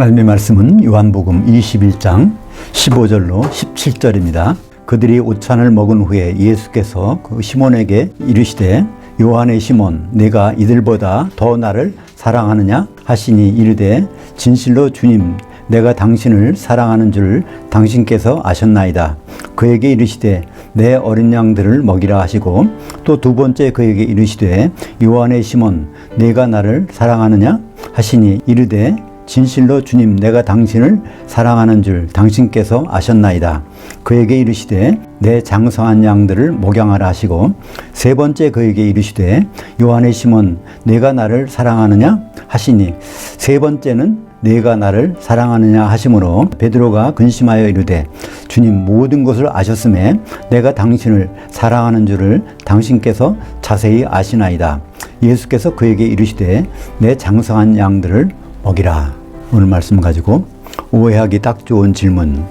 하나님의 말씀은 요한복음 21장 15절로 17절입니다. 그들이 오찬을 먹은 후에 예수께서 그 시몬에게 이르시되 요한의 시몬 네가 이들보다 더 나를 사랑하느냐 하시니 이르되 진실로 주님 내가 당신을 사랑하는 줄 당신께서 아셨나이다. 그에게 이르시되 내 어린 양들을 먹이라 하시고 또 두 번째 그에게 이르시되 요한의 시몬 네가 나를 사랑하느냐 하시니 이르되 진실로 주님 내가 당신을 사랑하는 줄 당신께서 아셨나이다. 그에게 이르시되 내 장성한 양들을 목양하라 하시고 세 번째 그에게 이르시되 요한의 시몬 내가 나를 사랑하느냐 하시니 세 번째는 내가 나를 사랑하느냐 하시므로 베드로가 근심하여 이르되 주님 모든 것을 아셨음에 내가 당신을 사랑하는 줄을 당신께서 자세히 아시나이다. 예수께서 그에게 이르시되 내 장성한 양들을 먹이라. 오늘 말씀 가지고 오해하기 딱 좋은 질문,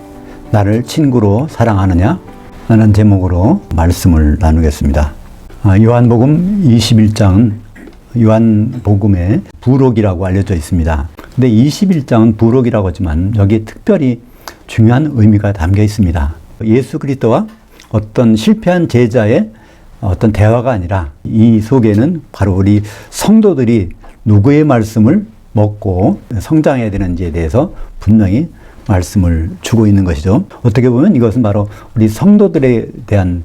나를 친구로 사랑하느냐? 라는 제목으로 말씀을 나누겠습니다. 요한복음 21장은 요한복음의 부록이라고 알려져 있습니다. 근데 21장은 부록이라고 하지만 여기에 특별히 중요한 의미가 담겨 있습니다. 예수 그리스도와 어떤 실패한 제자의 어떤 대화가 아니라 이 속에는 바로 우리 성도들이 누구의 말씀을 먹고 성장해야 되는지에 대해서 분명히 말씀을 주고 있는 것이죠. 어떻게 보면 이것은 바로 우리 성도들에 대한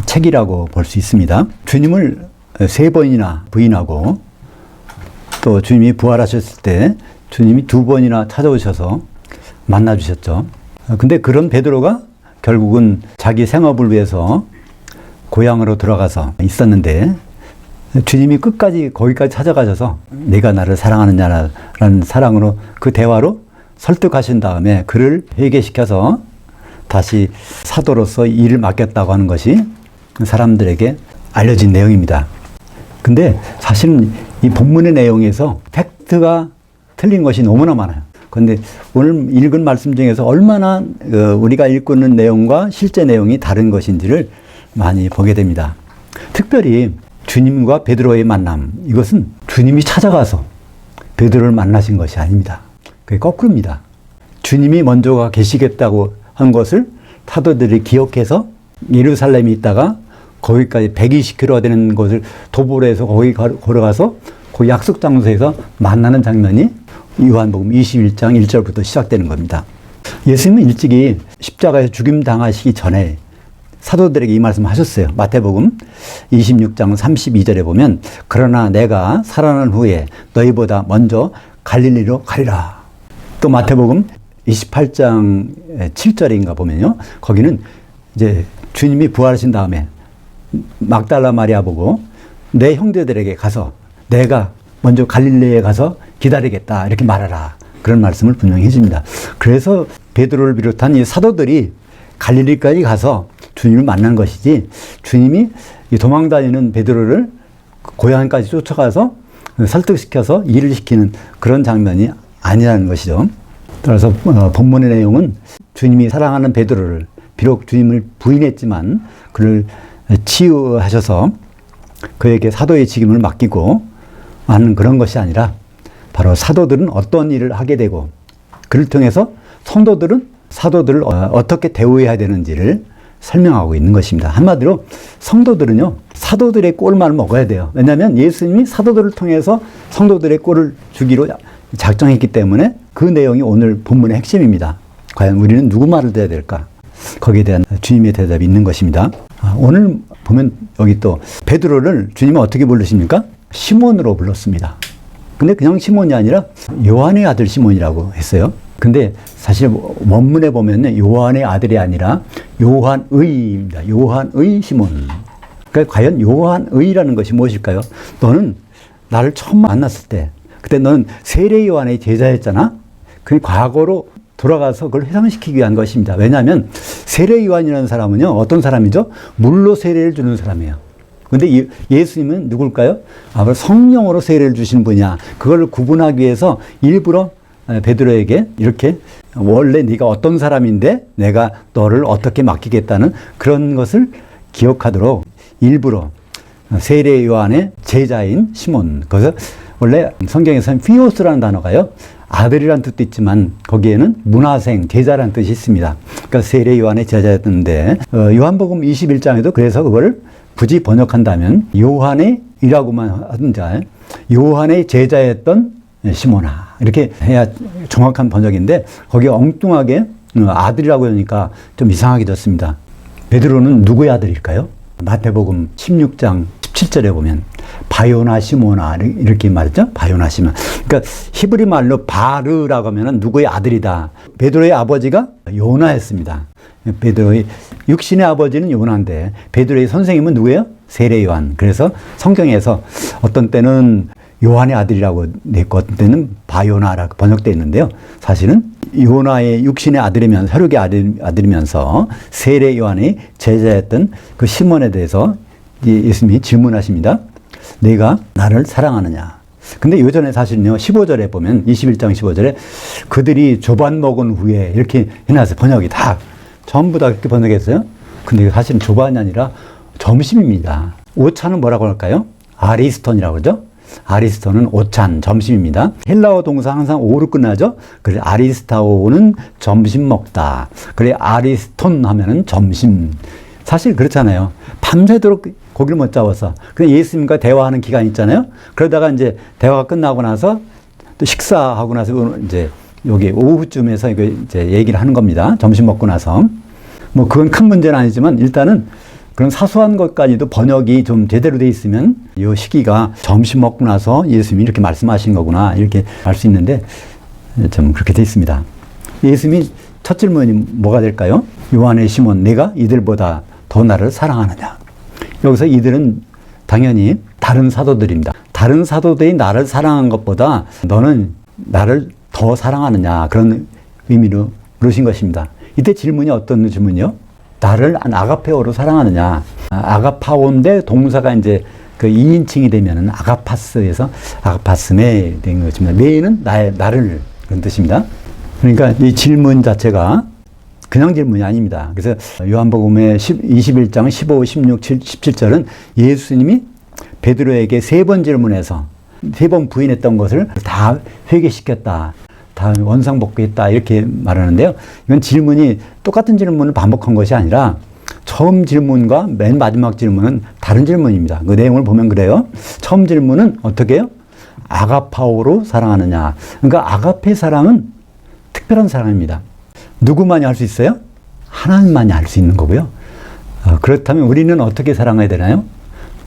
책이라고 볼 수 있습니다. 주님을 세 번이나 부인하고 또 주님이 부활하셨을 때 주님이 두 번이나 찾아오셔서 만나 주셨죠. 근데 그런 베드로가 결국은 자기 생업을 위해서 고향으로 들어가서 있었는데 주님이 끝까지 거기까지 찾아가셔서 내가 나를 사랑하느냐라는 사랑으로 그 대화로 설득하신 다음에 그를 회개시켜서 다시 사도로서 일을 맡겼다고 하는 것이 사람들에게 알려진 내용입니다. 근데 사실은 이 본문의 내용에서 팩트가 틀린 것이 너무나 많아요. 그런데 오늘 읽은 말씀 중에서 얼마나 우리가 읽고 있는 내용과 실제 내용이 다른 것인지를 많이 보게 됩니다. 특별히 주님과 베드로의 만남, 이것은 주님이 찾아가서 베드로를 만나신 것이 아닙니다. 그게 거꾸로입니다. 주님이 먼저 계시겠다고 한 것을 사도들이 기억해서 예루살렘에 있다가 거기까지 120km가 되는 곳을 도보로 해서 거기 걸어가서 그 약속 장소에서 만나는 장면이 요한복음 21장 1절부터 시작되는 겁니다. 예수님은 일찍이 십자가에서 죽임 당하시기 전에 사도들에게 이 말씀 하셨어요. 마태복음 26장 32절에 보면 그러나 내가 살아난 후에 너희보다 먼저 갈릴리로 가리라. 또 마태복음 28장 7절인가 보면요. 거기는 이제 주님이 부활하신 다음에 막달라 마리아 보고 내 형제들에게 가서 내가 먼저 갈릴리에 가서 기다리겠다 이렇게 말하라. 그런 말씀을 분명히 해줍니다. 그래서 베드로를 비롯한 이 사도들이 갈릴리까지 가서 주님을 만난 것이지 주님이 도망다니는 베드로를 고향까지 쫓아가서 설득시켜서 일을 시키는 그런 장면이 아니라는 것이죠. 따라서 본문의 내용은 주님이 사랑하는 베드로를 비록 주님을 부인했지만 그를 치유하셔서 그에게 사도의 직임을 맡기고 하는 그런 것이 아니라 바로 사도들은 어떤 일을 하게 되고 그를 통해서 성도들은 사도들을 어떻게 대우해야 되는지를 설명하고 있는 것입니다. 한마디로 성도들은요, 사도들의 꼴만 먹어야 돼요. 왜냐하면 예수님이 사도들을 통해서 성도들의 꼴을 주기로 작정했기 때문에 그 내용이 오늘 본문의 핵심입니다. 과연 우리는 누구 말을 들어야 될까? 거기에 대한 주님의 대답이 있는 것입니다. 오늘 보면 여기 또 베드로를 주님은 어떻게 부르십니까? 시몬으로 불렀습니다. 근데 그냥 시몬이 아니라 요한의 아들 시몬이라고 했어요. 근데 사실 원문에 보면 요한의 아들이 아니라 요한의입니다. 요한의 시몬. 그러니까 과연 요한의라는 것이 무엇일까요? 너는 나를 처음 만났을 때 그때 너는 세례 요한의 제자였잖아. 그 과거로 돌아가서 그걸 회상시키기 위한 것입니다. 왜냐하면 세례 요한이라는 사람은요, 어떤 사람이죠? 물로 세례를 주는 사람이에요. 근데 예수님은 누굴까요? 바로 성령으로 세례를 주시는 분이야. 그걸 구분하기 위해서 일부러 베드로에게 이렇게 원래 네가 어떤 사람인데 내가 너를 어떻게 맡기겠다는 그런 것을 기억하도록 일부러 세례 요한의 제자인 시몬, 그래서 원래 성경에서는 피오스라는 단어가요, 아들이란 뜻도 있지만 거기에는 문화생, 제자라는 뜻이 있습니다. 그러니까 세례 요한의 제자였는데 요한복음 21장에도 그래서 그걸 굳이 번역한다면 요한의 이라고만 하든지 요한의 제자였던 시몬아 이렇게 해야 정확한 번역인데 거기에 엉뚱하게 아들이라고 하니까 좀 이상하게 됐습니다. 베드로는 누구의 아들일까요? 마태복음 16장 17절에 보면 바요나 시모나 이렇게 말했죠. 바요나 시몬. 그러니까 히브리 말로 바르라고 하면 누구의 아들이다. 베드로의 아버지가 요나였습니다. 베드로의 육신의 아버지는 요나인데 베드로의 선생님은 누구예요? 세례 요한. 그래서 성경에서 어떤 때는 요한의 아들이라고 냈고 어떤 때는 바요나라고 번역되어 있는데요. 사실은 요나의 육신의 아들이면서 혈육의 아들이면서 세례 요한의 제자였던 그 시몬에 대해서 예수님이 질문하십니다. 내가 나를 사랑하느냐? 근데 요전에 사실은요, 15절에 보면 21장 15절에 그들이 조반 먹은 후에 이렇게 해놨어요. 번역이 다 전부 다 그렇게 번역했어요. 근데 사실은 조반이 아니라 점심입니다. 오찬은 뭐라고 할까요? 아리스톤이라고 그러죠. 아리스톤은 오찬, 점심입니다. 헬라어 동사 항상 오로 끝나죠. 그래 아리스타오는 점심 먹다. 그래 아리스톤 하면은 점심. 사실 그렇잖아요. 밤새도록 고기를 못 잡아서 그냥 예수님과 대화하는 기간이 있잖아요. 그러다가 이제 대화가 끝나고 나서 또 식사하고 나서 이제 여기 오후쯤에서 이제 얘기를 하는 겁니다. 점심 먹고 나서. 뭐 그건 큰 문제는 아니지만 일단은 그런 사소한 것까지도 번역이 좀 제대로 돼 있으면 이 시기가 점심 먹고 나서 예수님이 이렇게 말씀하신 거구나 이렇게 알 수 있는데 좀 그렇게 돼 있습니다. 예수님이 첫 질문이 뭐가 될까요? 요한의 시몬, 내가 이들보다 더 나를 사랑하느냐? 여기서 이들은 당연히 다른 사도들입니다. 다른 사도들이 나를 사랑한 것보다 너는 나를 더 사랑하느냐 그런 의미로 물으신 것입니다. 이때 질문이 어떤 질문이요? 나를 아가페오로 사랑하느냐. 아가파오인데 동사가 이제 그 2인칭이 되면은 아가파스에서 아가파스메 된 것입니다. 메는 나를 그런 뜻입니다. 그러니까 이 질문 자체가 그냥 질문이 아닙니다. 그래서 요한복음의 21장 15, 16, 17절은 예수님이 베드로에게 3번 질문해서 3번 부인했던 것을 다 회개시켰다. 다 원상복구했다 이렇게 말하는데요. 이건 질문이 똑같은 질문을 반복한 것이 아니라 처음 질문과 맨 마지막 질문은 다른 질문입니다. 그 내용을 보면 그래요. 처음 질문은 어떻게 해요? 아가파오로 사랑하느냐. 그러니까 아가페 사랑은 특별한 사랑입니다. 누구만이 할 수 있어요? 하나님만이 할 수 있는 거고요. 그렇다면 우리는 어떻게 사랑해야 되나요?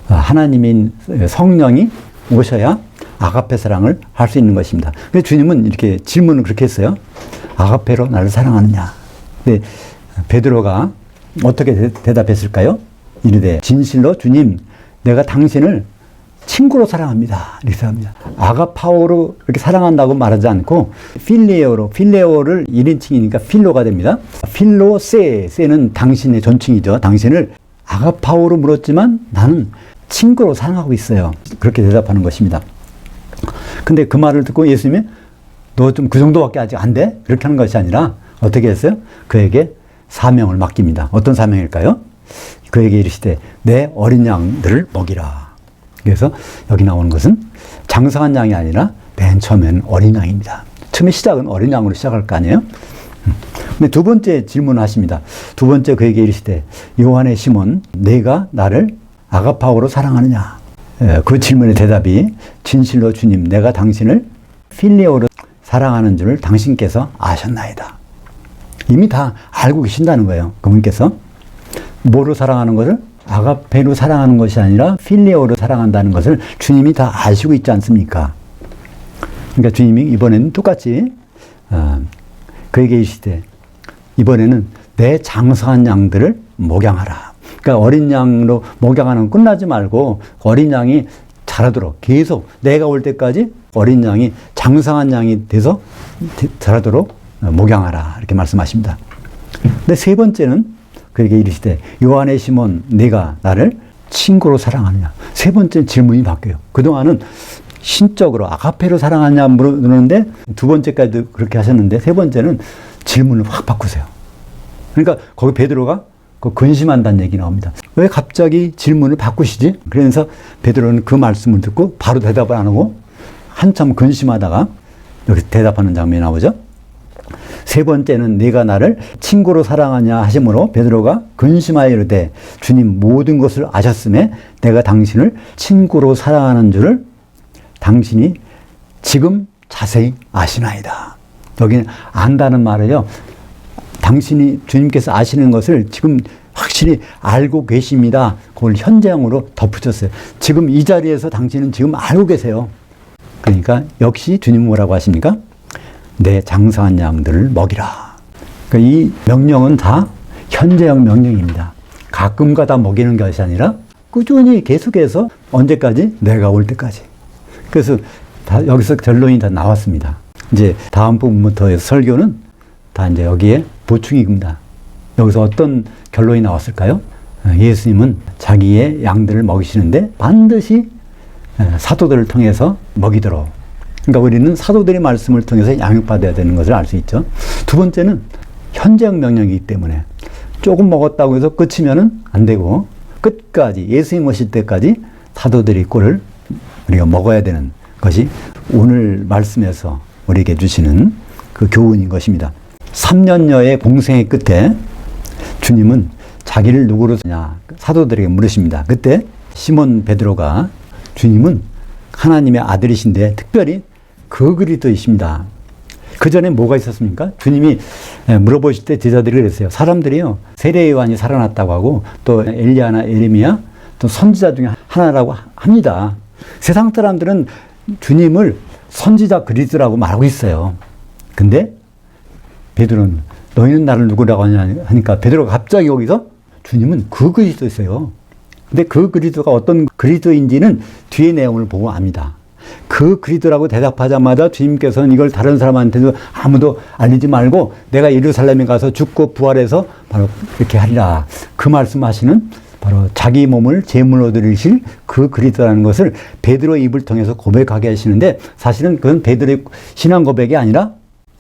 하나님인 성령이 오셔야 아가페 사랑을 할 수 있는 것입니다. 그래서 주님은 이렇게 질문을 그렇게 했어요. 아가페로 나를 사랑하느냐. 근데 베드로가 어떻게 대답했을까요? 이르되 진실로 주님 내가 당신을 친구로 사랑합니다. 이렇게 합니다. 아가파오로 이렇게 사랑한다고 말하지 않고 필레오를 1인칭이니까 필로가 됩니다. 세는 당신의 존칭이죠. 당신을 아가파오로 물었지만 나는 친구로 사랑하고 있어요. 그렇게 대답하는 것입니다. 근데 그 말을 듣고 예수님이 너 좀 그 정도밖에 아직 안 돼? 이렇게 하는 것이 아니라 어떻게 했어요? 그에게 사명을 맡깁니다. 어떤 사명일까요? 그에게 이르시되 내 어린 양들을 먹이라. 그래서 여기 나오는 것은 장성한 양이 아니라 맨 처음에는 어린 양입니다. 처음에 시작은 어린 양으로 시작할 거 아니에요? 근데 두 번째 질문을 하십니다. 두 번째 그에게 이르시되 요한의 시몬 내가 나를 아가파오로 사랑하느냐? 그 질문의 대답이 진실로 주님 내가 당신을 필레오로 사랑하는 줄을 당신께서 아셨나이다. 이미 다 알고 계신다는 거예요. 그분께서 뭐로 사랑하는 것을? 아가페로 사랑하는 것이 아니라 필레오로 사랑한다는 것을 주님이 다 아시고 있지 않습니까? 그러니까 주님이 이번에는 똑같이 그에게 이르시되 이번에는 내 장성한 양들을 목양하라. 그러니까 어린 양으로 목양하는 끝나지 말고 어린 양이 자라도록 계속 내가 올 때까지 어린 양이 장성한 양이 돼서 자라도록 목양하라 이렇게 말씀하십니다. 근데 세 번째는 그에게 이르시되 요한의 시몬 네가 나를 친구로 사랑하느냐. 세 번째 질문이 바뀌어요. 그동안은 신적으로 아가페로 사랑하냐 물었는데 두 번째까지도 그렇게 하셨는데 세 번째는 질문을 확 바꾸세요. 그러니까 거기 베드로가 근심한다는 얘기 나옵니다. 왜 갑자기 질문을 바꾸시지? 그러면서 베드로는 그 말씀을 듣고 바로 대답을 안 하고 한참 근심하다가 여기 대답하는 장면이 나오죠. 세 번째는 네가 나를 친구로 사랑하냐 하심으로 베드로가 근심하여 이르되 주님 모든 것을 아셨음에 내가 당신을 친구로 사랑하는 줄을 당신이 지금 자세히 아시나이다. 여기는 안다는 말이요. 당신이 주님께서 아시는 것을 지금 확실히 알고 계십니다. 그걸 현재형으로 덧붙였어요. 지금 이 자리에서 당신은 지금 알고 계세요. 그러니까 역시 주님 뭐라고 하십니까? 내 장사한 양들을 먹이라. 그러니까 이 명령은 다 현재형 명령입니다. 가끔가다 먹이는 것이 아니라 꾸준히 계속해서 언제까지? 내가 올 때까지. 그래서 다 여기서 결론이 다 나왔습니다. 이제 다음 부분부터 설교는 다 이제 여기에 보충입니다. 여기서 어떤 결론이 나왔을까요? 예수님은 자기의 양들을 먹이시는데 반드시 사도들을 통해서 먹이도록. 그러니까 우리는 사도들의 말씀을 통해서 양육받아야 되는 것을 알 수 있죠. 두 번째는 현재형 명령이기 때문에 조금 먹었다고 해서 끝이면은 안 되고 끝까지 예수님 오실 때까지 사도들의 꼴을 우리가 먹어야 되는 것이 오늘 말씀에서 우리에게 주시는 그 교훈인 것입니다. 3년여의 공생의 끝에 주님은 자기를 누구로 쓰냐 사도들에게 물으십니다. 그때 시몬 베드로가 주님은 하나님의 아들이신데 특별히 그 그리스도이십니다. 그 전에 뭐가 있었습니까? 주님이 물어보실 때 제자들이 그랬어요. 사람들이요 세례 요한이 살아났다고 하고 또 엘리야나 에레미야 또 선지자 중에 하나라고 합니다. 세상 사람들은 주님을 선지자 그리스도라고 말하고 있어요. 근데 베드로는 너희는 나를 누구라고 하냐 하니까 베드로가 갑자기 여기서 주님은 그 그리스도였어요. 근데 그 그리스도가 어떤 그리스도인지는 뒤의 내용을 보고 압니다. 그 그리스도라고 대답하자마자 주님께서는 이걸 다른 사람한테도 아무도 알리지 말고 내가 예루살렘에 가서 죽고 부활해서 바로 이렇게 하리라. 그 말씀하시는 바로 자기 몸을 제물로 드리실 그 그리스도라는 것을 베드로의 입을 통해서 고백하게 하시는데 사실은 그건 베드로의 신앙 고백이 아니라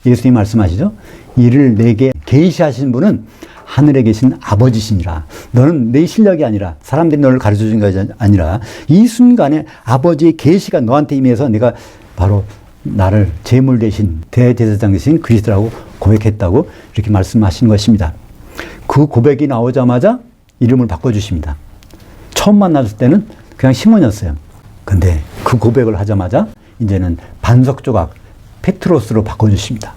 예수님이 말씀하시죠. 이를 내게 계시하신 분은 하늘에 계신 아버지시니라. 너는 내 실력이 아니라 사람들이 너를 가르쳐준 것이 아니라 이 순간에 아버지의 계시가 너한테 임해서 내가 바로 나를 제물 대신 대제사장 대신 그리스도라고 고백했다고 이렇게 말씀하신 것입니다. 그 고백이 나오자마자 이름을 바꿔주십니다. 처음 만났을 때는 그냥 시몬이었어요. 근데 그 고백을 하자마자 이제는 반석 조각 페트로스로 바꿔주십니다.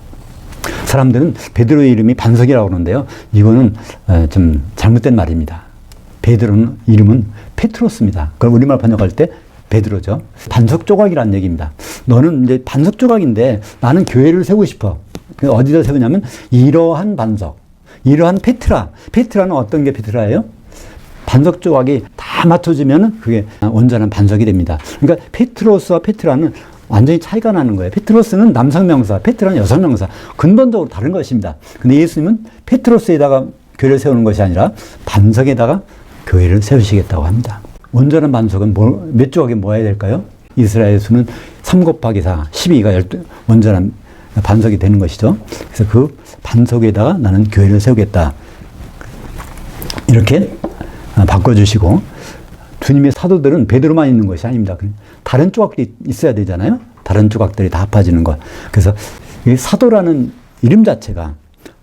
사람들은 베드로의 이름이 반석이라고 그러는데요. 이거는 좀 잘못된 말입니다. 베드로는 이름은 페트로스입니다. 그걸 우리말 번역할 때 베드로죠. 반석 조각이라는 얘기입니다. 너는 이제 반석 조각인데 나는 교회를 세우고 싶어. 어디다 세우냐면 이러한 반석, 이러한 페트라. 페트라는 어떤 게 페트라예요? 반석 조각이 다 맞춰지면 그게 온전한 반석이 됩니다. 그러니까 페트로스와 페트라는 완전히 차이가 나는 거예요. 페트로스는 남성 명사, 페트라는 여성 명사. 근본적으로 다른 것입니다. 근데 예수님은 페트로스에다가 교회를 세우는 것이 아니라 반석에다가 교회를 세우시겠다고 합니다. 온전한 반석은 몇 조각이 모아야 될까요? 이스라엘 수는 3 곱하기 4, 12가 온전한 반석이 되는 것이죠. 그래서 그 반석에다가 나는 교회를 세우겠다. 이렇게 바꿔주시고 주님의 사도들은 베드로만 있는 것이 아닙니다. 다른 조각들이 있어야 되잖아요. 다른 조각들이 다 합해지는 것. 그래서 이 사도라는 이름 자체가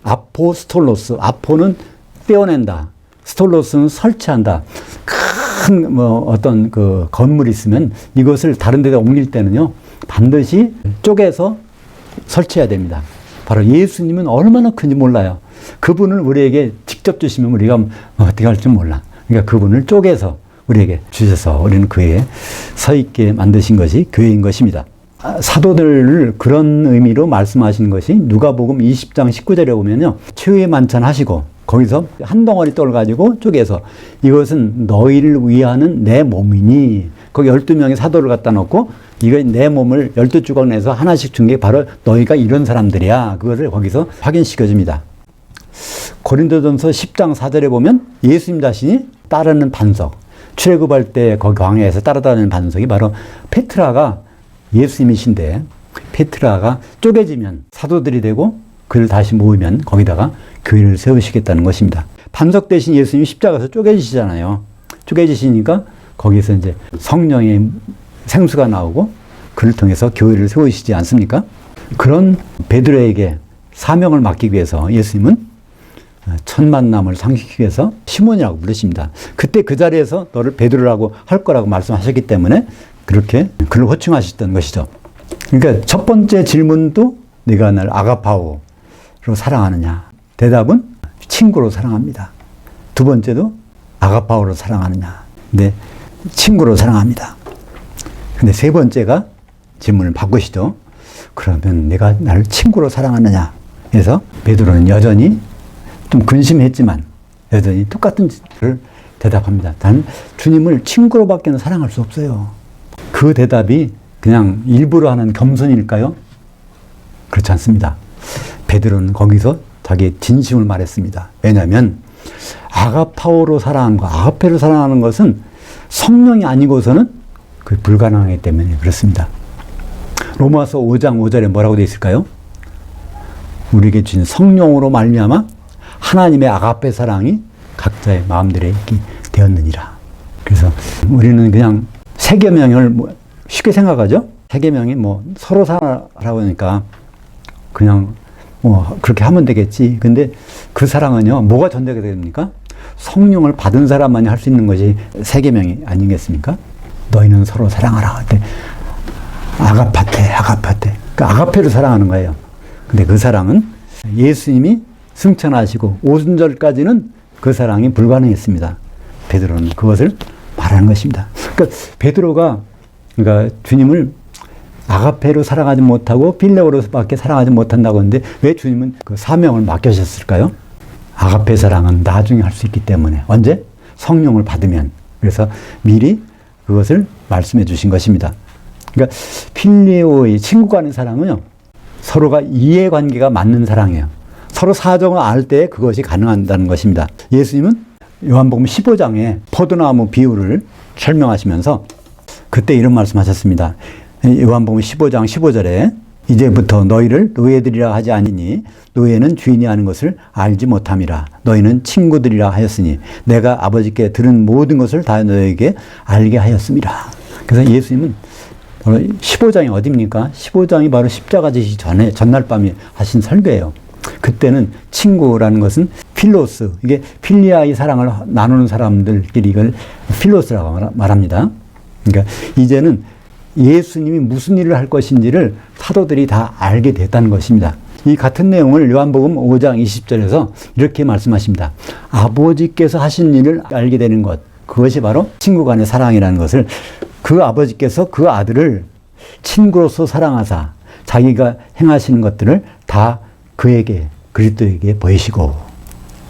아포스톨로스, 아포는 떼어낸다. 스톨로스는 설치한다. 큰 어떤 그 건물이 있으면 이것을 다른 데다 옮길 때는요. 반드시 쪼개서 설치해야 됩니다. 바로 예수님은 얼마나 큰지 몰라요. 그분을 우리에게 직접 주시면 우리가 어떻게 할지 몰라. 그러니까 그분을 쪼개서 우리에게 주셔서 우리는 그에 서 있게 만드신 것이 교회인 것입니다. 사도들을 그런 의미로 말씀하시는 것이 누가복음 20장 19절에 보면요. 최후의 만찬 하시고 거기서 한 덩어리 떡을 가지고 쪼개서 이것은 너희를 위하는 내 몸이니 거기 12명의 사도를 갖다 놓고 이거 내 몸을 12조각 내서 하나씩 준 게 바로 너희가 이런 사람들이야. 그것을 거기서 확인시켜 줍니다. 고린도전서 10장 4절에 보면 예수님 자신이 따르는 반석 출애굽할 때 거기 광야에서 따라다니는 반석이 바로 페트라가 예수님이신데 페트라가 쪼개지면 사도들이 되고 그를 다시 모으면 거기다가 교회를 세우시겠다는 것입니다. 반석 대신 예수님이 십자가에서 쪼개지시잖아요. 쪼개지시니까 거기서 이제 성령의 생수가 나오고 그를 통해서 교회를 세우시지 않습니까? 그런 베드로에게 사명을 맡기기 위해서 예수님은 첫 만남을 상기시키기 위해서 시몬이라고 부르십니다. 그때 그 자리에서 너를 베드로라고 할 거라고 말씀하셨기 때문에 그렇게 그를 호칭하셨던 것이죠. 그러니까 첫 번째 질문도 네가 날 아가파오로 사랑하느냐? 대답은 친구로 사랑합니다. 두 번째도 아가파오로 사랑하느냐? 네, 친구로 사랑합니다. 근데 세 번째가 질문을 바꾸시죠. 그러면 내가 나를 친구로 사랑하느냐? 그래서 베드로는 여전히 좀 근심했지만 여전히 똑같은 질문을 대답합니다. 난 주님을 친구로밖에는 사랑할 수 없어요. 그 대답이 그냥 일부러 하는 겸손일까요? 그렇지 않습니다. 베드로는 거기서 자기의 진심을 말했습니다. 왜냐하면 아가파오로 사랑하는 거, 아가페로 사랑하는 것은 성령이 아니고서는 그 불가능하기 때문에 그렇습니다. 로마서 5장 5절에 뭐라고 되어 있을까요? 우리에게 주신 성령으로 말미암아 하나님의 아가페 사랑이 각자의 마음들에 있게 되었느니라. 그래서 우리는 그냥 세계명을 쉽게 생각하죠. 세계명이 서로 살아라고 하니까 그냥 그렇게 하면 되겠지. 근데 그 사랑은요, 뭐가 전제가 됩니까? 성령을 받은 사람만이 할 수 있는 것이 세계명이 아니겠습니까? 너희는 서로 사랑하라. 그때 아가파테. 그러니까 아가페로 사랑하는 거예요. 근데 그 사랑은 예수님이 승천하시고 오순절까지는 그 사랑이 불가능했습니다. 베드로는 그것을 말하는 것입니다. 그러니까 베드로가 주님을 아가페로 사랑하지 못하고 필레오로밖에 사랑하지 못한다고 하는데 왜 주님은 그 사명을 맡겨주셨을까요? 아가페 사랑은 나중에 할 수 있기 때문에. 언제? 성령을 받으면. 그래서 미리 그것을 말씀해 주신 것입니다. 그러니까 필레오의 친구 간의 사랑은요, 서로가 이해관계가 맞는 사랑이에요. 서로 사정을 알 때 그것이 가능하다는 것입니다. 예수님은 요한복음 15장에 포도나무 비유를 설명하시면서 그때 이런 말씀하셨습니다. 요한복음 15장 15절에 이제부터 너희를 노예들이라 하지 아니니 노예는 주인이 하는 것을 알지 못함이라. 너희는 친구들이라 하였으니 내가 아버지께 들은 모든 것을 다 너희에게 알게 하였음이라. 그래서 예수님은 15장이 어디입니까? 15장이 바로 십자가 지시 전에 전날 밤에 하신 설교예요. 그때는 친구라는 것은 필로스, 이게 필리아의 사랑을 나누는 사람들끼리 이걸 필로스라고 말합니다. 그러니까 이제는 예수님이 무슨 일을 할 것인지를 사도들이 다 알게 됐다는 것입니다. 이 같은 내용을 요한복음 5장 20절에서 이렇게 말씀하십니다. 아버지께서 하신 일을 알게 되는 것, 그것이 바로 친구 간의 사랑이라는 것을 그 아버지께서 그 아들을 친구로서 사랑하사 자기가 행하시는 것들을 다 그에게, 그리스도에게 보이시고,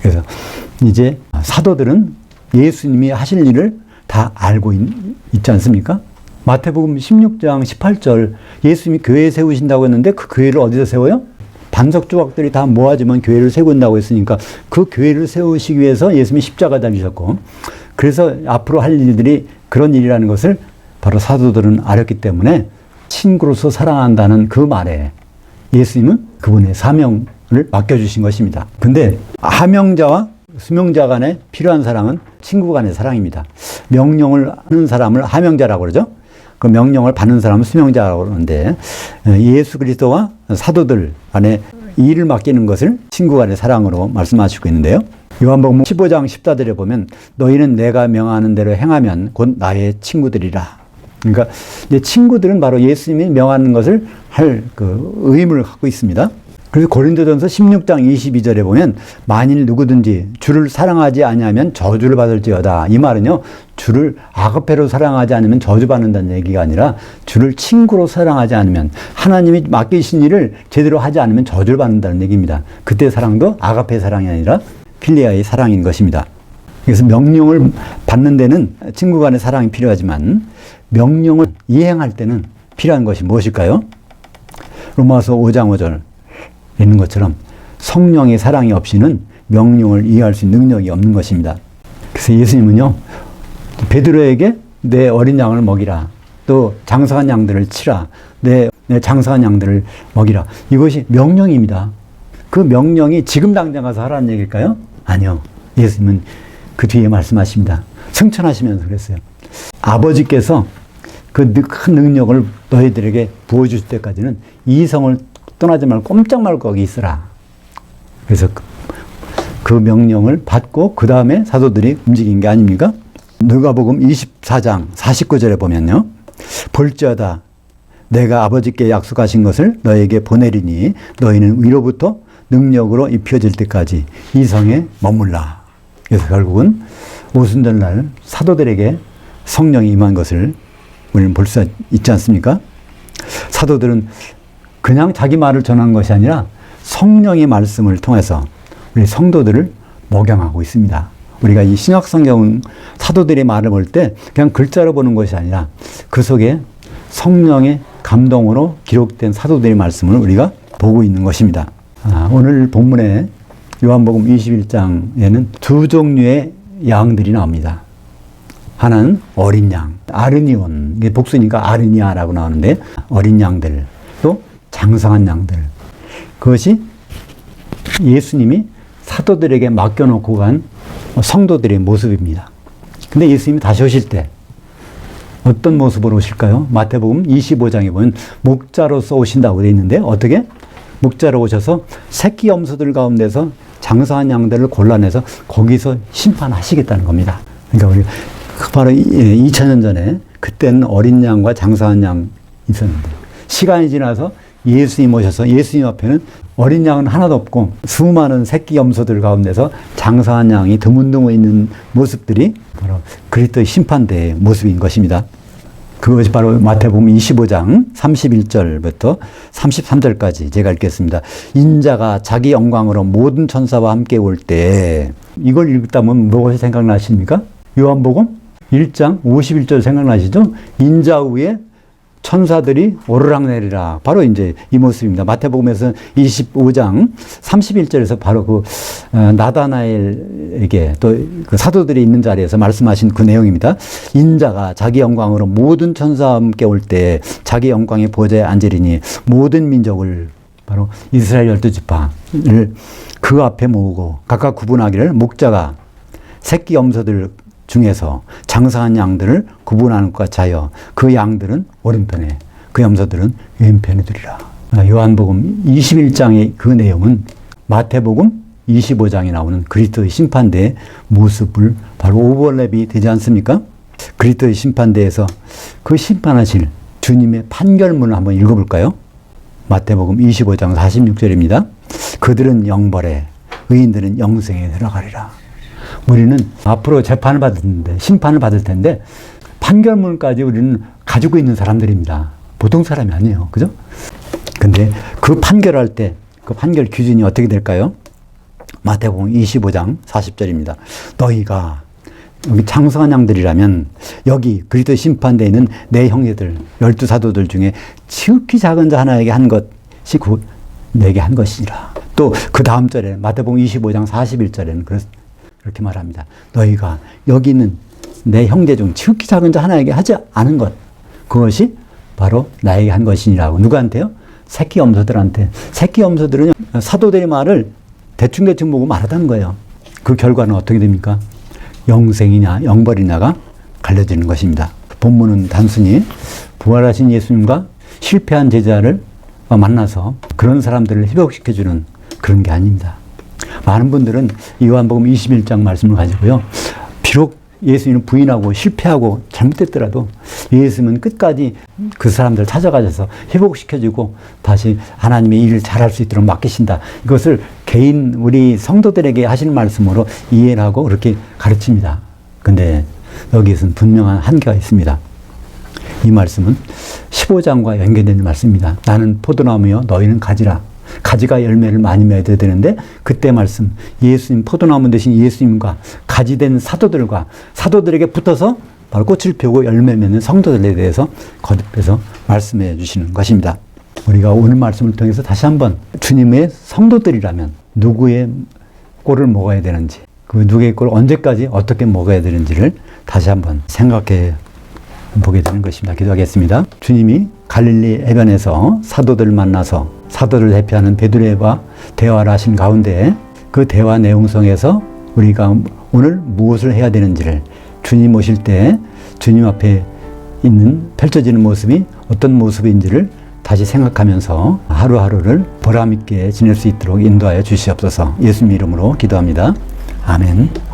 그래서 이제 사도들은 예수님이 하실 일을 다 알고 있지 않습니까? 마태복음 16장 18절 예수님이 교회 세우신다고 했는데 그 교회를 어디서 세워요? 반석 조각들이 다 모아지면 교회를 세운다고 했으니까 그 교회를 세우시기 위해서 예수님이 십자가 달리셨고, 그래서 앞으로 할 일들이 그런 일이라는 것을 바로 사도들은 알았기 때문에 친구로서 사랑한다는 그 말에 예수님은 그분의 사명을 맡겨주신 것입니다. 근데 하명자와 수명자 간에 필요한 사랑은 친구 간의 사랑입니다. 명령을 하는 사람을 하명자라고 그러죠. 그 명령을 받는 사람은 수명자라고 그러는데 예수 그리스도와 사도들 간에 일을 맡기는 것을 친구 간의 사랑으로 말씀하시고 있는데요. 요한복음 15장 14절에 보면 너희는 내가 명하는 대로 행하면 곧 나의 친구들이라. 그러니까 이제 친구들은 바로 예수님이 명하는 것을 할 그 의무를 갖고 있습니다. 그래서 고린도전서 16장 22절에 보면 만일 누구든지 주를 사랑하지 아니하면 저주를 받을지어다. 이 말은요, 주를 아가페로 사랑하지 않으면 저주받는다는 얘기가 아니라 주를 친구로 사랑하지 않으면, 하나님이 맡기신 일을 제대로 하지 않으면 저주를 받는다는 얘기입니다. 그때 사랑도 아가페 사랑이 아니라 필리아의 사랑인 것입니다. 그래서 명령을 받는 데는 친구 간의 사랑이 필요하지만 명령을 이행할 때는 필요한 것이 무엇일까요? 로마서 5장 5절 있는 것처럼 성령의 사랑이 없이는 명령을 이해할 수 있는 능력이 없는 것입니다. 그래서 예수님은요, 베드로에게 내 어린 양을 먹이라, 또 장사한 양들을 치라, 내 장사한 양들을 먹이라, 이것이 명령입니다. 그 명령이 지금 당장 가서 하라는 얘기일까요? 아니요. 예수님은 그 뒤에 말씀하십니다. 승천하시면서 그랬어요. 아버지께서 그 큰 능력을 너희들에게 부어주실 때까지는 이 성을 떠나지 말고 꼼짝 말고 거기 있으라. 그래서 그 명령을 받고 그 다음에 사도들이 움직인 게 아닙니까? 누가복음 24장 49절에 보면요. 볼지어다 내가 아버지께 약속하신 것을 너에게 보내리니 너희는 위로부터 능력으로 입혀질 때까지 이 성에 머물라. 그래서 결국은 오순절날 사도들에게 성령이 임한 것을 우리는 볼 수 있지 않습니까? 사도들은 그냥 자기 말을 전한 것이 아니라 성령의 말씀을 통해서 우리 성도들을 목양하고 있습니다. 우리가 이 신약 성경 사도들의 말을 볼 때 그냥 글자로 보는 것이 아니라 그 속에 성령의 감동으로 기록된 사도들의 말씀을 우리가 보고 있는 것입니다. 오늘 본문에 요한복음 21장에는 두 종류의 양들이 나옵니다. 하나는 어린 양, 아르니온, 이게 복수니까 아르니아라고 나오는데 어린 양들, 또 장성한 양들. 그것이 예수님이 사도들에게 맡겨놓고 간 성도들의 모습입니다. 근데 예수님이 다시 오실 때 어떤 모습으로 오실까요? 마태복음 25장에 보면 목자로서 오신다고 되어 있는데 어떻게? 목자로 오셔서 새끼 염소들 가운데서 장성한 양들을 골라내서 거기서 심판하시겠다는 겁니다. 그러니까 우리 바로 2000년 전에 그때는 어린 양과 장성한 양이 있었는데 시간이 지나서 예수님 오셔서 예수님 앞에는 어린 양은 하나도 없고 수많은 새끼 염소들 가운데서 장성한 양이 드문드문 있는 모습들이 바로 그리스도의 심판대의 모습인 것입니다. 그것이 바로 마태복음 25장 31절부터 33절까지 제가 읽겠습니다. 인자가 자기 영광으로 모든 천사와 함께 올 때, 이걸 읽다면 무엇이 생각나십니까? 요한복음 1장 51절 생각나시죠? 인자 위에 천사들이 오르락내리라. 바로 이제 이 모습입니다. 마태복음에서 25장 31절에서 바로 그 나다나엘에게 또 그 사도들이 있는 자리에서 말씀하신 그 내용입니다. 인자가 자기 영광으로 모든 천사와 함께 올 때 자기 영광의 보좌에 앉으리니 모든 민족을 바로 이스라엘 12지파를 그 앞에 모으고 각각 구분하기를 목자가 새끼 염소들 중에서 장성한 양들을 구분하는 것 같이 하여 그 양들은 오른편에 그 염소들은 왼편에 두리라. 요한복음 21장의 그 내용은 마태복음 25장에 나오는 그리스도의 심판대의 모습을 바로 오버랩이 되지 않습니까? 그리스도의 심판대에서 그 심판하실 주님의 판결문을 한번 읽어볼까요? 마태복음 25장 46절입니다. 그들은 영벌에 의인들은 영생에 들어가리라. 우리는 앞으로 재판을 받을 텐데, 심판을 받을 텐데, 판결문까지 우리는 가지고 있는 사람들입니다. 보통 사람이 아니에요. 그죠? 근데 그 판결할 때, 그 판결 기준이 어떻게 될까요? 마태복음 25장 40절입니다. 너희가, 여기 장성한 양들이라면, 여기 그리스도 심판대에 있는 내 형제들, 12사도들 중에 지극히 작은 자 하나에게 한 것이 곧 내게 한 것이니라. 또 그 다음 절에, 마태복음 25장 41절에는 그렇게 말합니다. 너희가 여기 있는 내 형제 중 지극히 작은 자 하나에게 하지 않은 것, 그것이 바로 나에게 한 것이니라고. 누구한테요? 새끼 염소들한테. 새끼 염소들은 사도들의 말을 대충대충 보고 말하다는 거예요. 그 결과는 어떻게 됩니까? 영생이냐 영벌이냐가 갈려지는 것입니다. 본문은 단순히 부활하신 예수님과 실패한 제자를 만나서 그런 사람들을 회복시켜주는 그런 게 아닙니다. 많은 분들은 요한복음 21장 말씀을 가지고요. 비록 예수님을 부인하고 실패하고 잘못됐더라도 예수님은 끝까지 그 사람들을 찾아가셔서 회복시켜주고 다시 하나님의 일을 잘할 수 있도록 맡기신다. 이것을 개인 우리 성도들에게 하시는 말씀으로 이해를 하고 그렇게 가르칩니다. 근데 여기에서는 분명한 한계가 있습니다. 이 말씀은 15장과 연계되는 말씀입니다. 나는 포도나무여 너희는 가지라. 가지가 열매를 많이 맺어야 되는데 그때 말씀 예수님 포도나무 대신 예수님과 가지된 사도들과 사도들에게 붙어서 바로 꽃을 펴고 열매 맺는 성도들에 대해서 거듭해서 말씀해 주시는 것입니다. 우리가 오늘 말씀을 통해서 다시 한번 주님의 성도들이라면 누구의 꼴을 먹어야 되는지 그 누구의 꼴을 언제까지 어떻게 먹어야 되는지를 다시 한번 생각해 보게 되는 것입니다. 기도하겠습니다. 주님이 갈릴리 해변에서 사도들을 만나서 사도를 대표하는 베드로와 대화를 하신 가운데 그 대화 내용 속에서 우리가 오늘 무엇을 해야 되는지를 주님 오실 때 주님 앞에 있는 펼쳐지는 모습이 어떤 모습인지를 다시 생각하면서 하루하루를 보람 있게 지낼 수 있도록 인도하여 주시옵소서. 예수님 이름으로 기도합니다. 아멘.